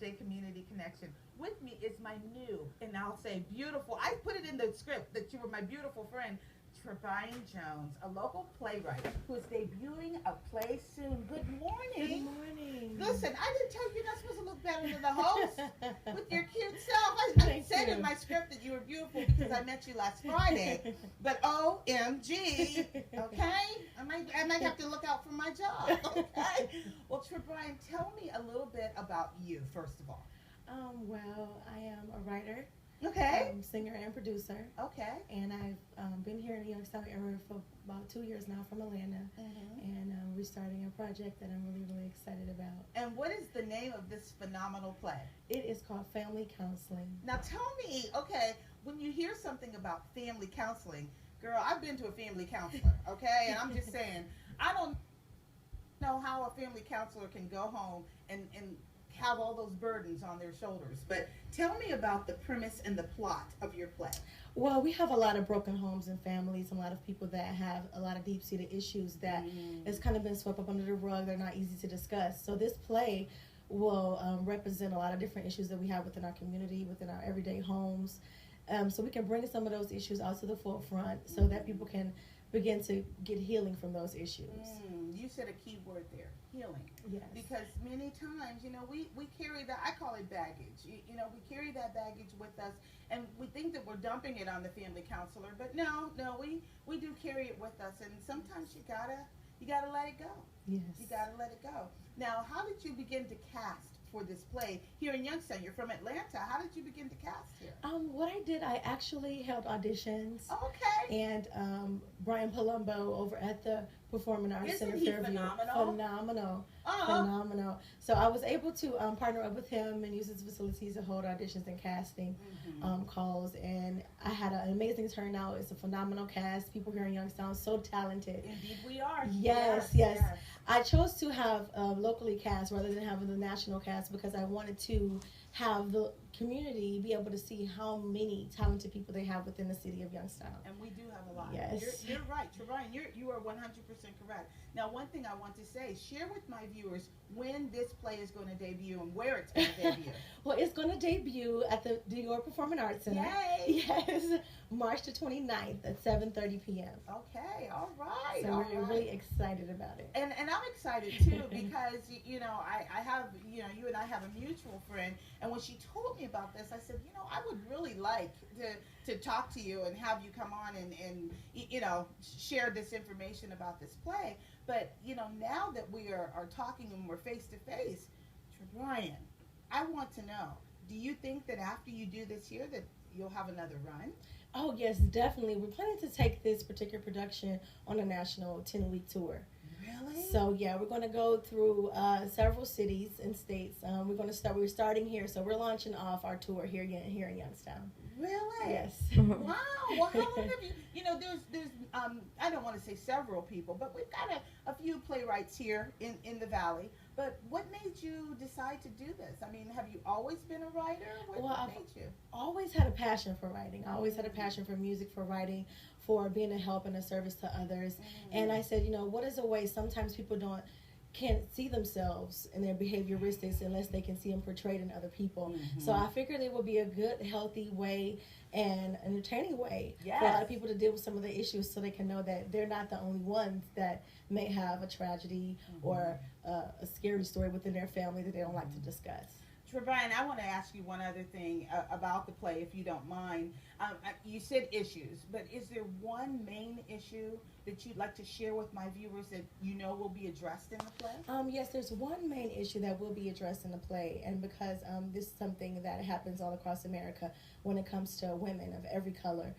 WFMJ Community Connection. With me is my new, and I'll say beautiful, I put it in the script that you were my beautiful friend, Trevian Jones, a local playwright who is debuting a play soon. Good morning. Good morning. Listen, I didn't tell you you're not supposed to look better than the host with your cute self. I said in my script that you were beautiful because I met you last Friday. But OMG, okay? I might have to look out for my job, okay? Well, Trevian, tell me a little bit about you, first of all. Well, I am a writer, Okay. singer, and producer. Okay. And I've been here in the Youngstown area for about 2 years now from Atlanta. And we're starting a project that I'm really, really excited about. And what is the name of this phenomenal play? It is called Family Counseling. Now tell me, okay, when you hear something about family counseling, girl, I've been to a family counselor, okay? And I'm just saying, I don't know how a family counselor can go home and have all those burdens on their shoulders. But tell me about the premise and the plot of your play. Well, we have a lot of broken homes and families, a lot of people that have a lot of deep-seated issues that has kind of been swept up under the rug. They're not easy to discuss. So this play will represent a lot of different issues that we have within our community, within our everyday homes. So we can bring some of those issues out to the forefront so that people can begin to get healing from those issues. You said a key word there, healing. Yes. Because many times, we carry that, I call it baggage. We carry that baggage with us, and we think that we're dumping it on the family counselor, but no, we do carry it with us, and sometimes you gotta let it go. Yes. You gotta let it go. Now, how did you begin to cast for this play here in Youngstown? You're from Atlanta. How did you begin to cast here? What I did, I actually held auditions. Okay. And Brian Palumbo over at the Performing Arts Isn't Center he Fairview. phenomenal? Phenomenal. So I was able to partner up with him and use his facilities to hold auditions and casting calls. And I had an amazing turnout. It's a phenomenal cast. People here in Youngstown, so talented. Indeed we are. Yes. I chose to have locally cast rather than having the national cast because I wanted to have the community be able to see how many talented people they have within the city of Youngstown. And we do have a lot. Yes. You're right, Trevian. You are 100% correct. Now, one thing I want to say, share with my viewers when this play is going to debut and where it's going to debut. Well, it's going to debut at the New York Performing Arts Center. Yay! Yes, March the 29th at 7:30 p.m. Okay, all right. So we're really excited about it. And I'm excited too because I have you and I have a mutual friend, and when she told me about this, I said, I would really like to talk to you and have you come on and share this information about this play. But now that we are talking and we're face to face, Trevian, I want to know, do you think that after you do this year that you'll have another run? Oh yes, definitely. We're planning to take this particular production on a national 10-week tour. Really? So yeah, we're going to go through several cities and states. We're starting here, so we're launching off our tour here in Youngstown. Really? Yes. Wow. Well, how long have you? There's I don't want to say several people, but we've got a few playwrights here in the Valley. But what made you decide to do this? I mean, have you always been a writer? What made you? Always had a passion for writing. I always had a passion for music, for writing, for being a help and a service to others. And I said, what is a way? Sometimes people can't see themselves and their behavioristics unless they can see them portrayed in other people. So I figured it would be a good, healthy way and entertaining way for a lot of people to deal with some of the issues so they can know that they're not the only ones that may have a tragedy or a scary story within their family that they don't like to discuss. Trevian, I want to ask you one other thing about the play, if you don't mind. You said issues, but is there one main issue that you'd like to share with my viewers that will be addressed in the play? Yes, there's one main issue that will be addressed in the play, and because this is something that happens all across America when it comes to women of every color.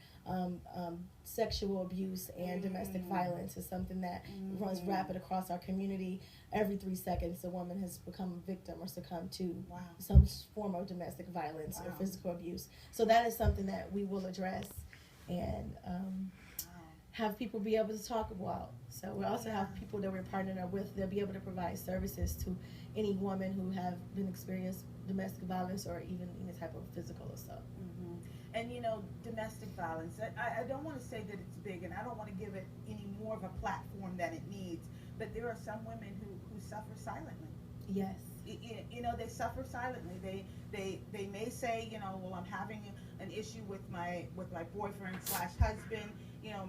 Sexual abuse and domestic violence is something that runs rapid across our community. Every 3 seconds, a woman has become a victim or succumbed to some form of domestic violence or physical abuse. So that is something that we will address and have people be able to talk about. So we also have people that we're partnering up with. They'll be able to provide services to any woman who have been experienced domestic violence or even any type of physical assault. And domestic violence, I don't want to say that it's big, and I don't want to give it any more of a platform than it needs, but there are some women who suffer silently. Yes. they suffer silently. They may say, well, I'm having an issue with my boyfriend slash husband.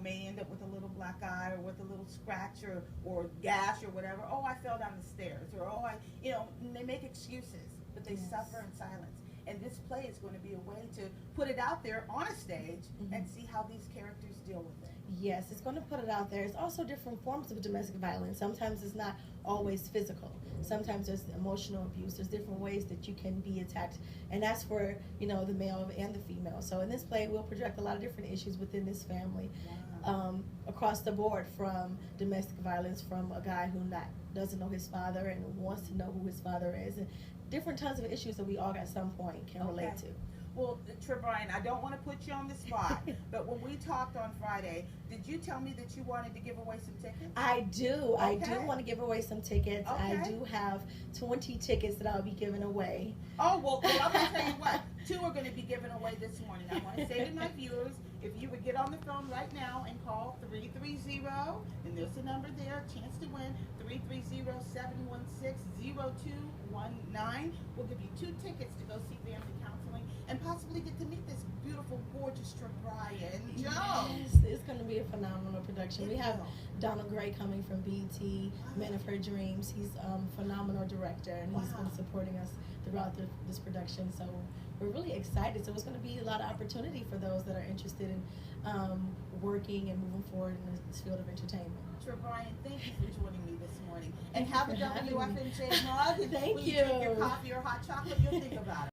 May end up with a little black eye or with a little scratch or gash or whatever. Oh, I fell down the stairs, or and they make excuses, but they suffer in silence. And this play is going to be a way to put it out there on a stage and see how these characters deal with it. Yes, it's going to put it out there. It's also different forms of domestic violence. Sometimes it's not always physical. Sometimes there's emotional abuse. There's different ways that you can be attacked, and that's for the male and the female. So in this play, we'll project a lot of different issues within this family, across the board, from domestic violence, from a guy who doesn't know his father and wants to know who his father is, and different tons of issues that we all at some point can relate to. Well, Brian, I don't want to put you on the spot, but when we talked on Friday, did you tell me that you wanted to give away some tickets? I do. I do want to give away some tickets. I do have 20 tickets that I'll be giving away. Oh, well, I'm going to tell you what. 2 are going to be given away this morning. I want to say to my viewers, if you would get on the phone right now and call 330, and there's a number there, chance to win, 330-716-0219. We'll give you 2 tickets to go see family counseling and possibly get to meet this beautiful, gorgeous Brian Jones. Yes, it's going to be a phenomenal production. We have Donald Gray coming from BET, Men of Her Dreams. He's a phenomenal director, and he's been supporting us throughout this production. So we're really excited. So it's going to be a lot of opportunity for those that are interested in working and moving forward in this field of entertainment. Brian, thank you for joining me this morning. And have a WFMJ mug. Thank when you. Drink your coffee or hot chocolate, you'll think about it.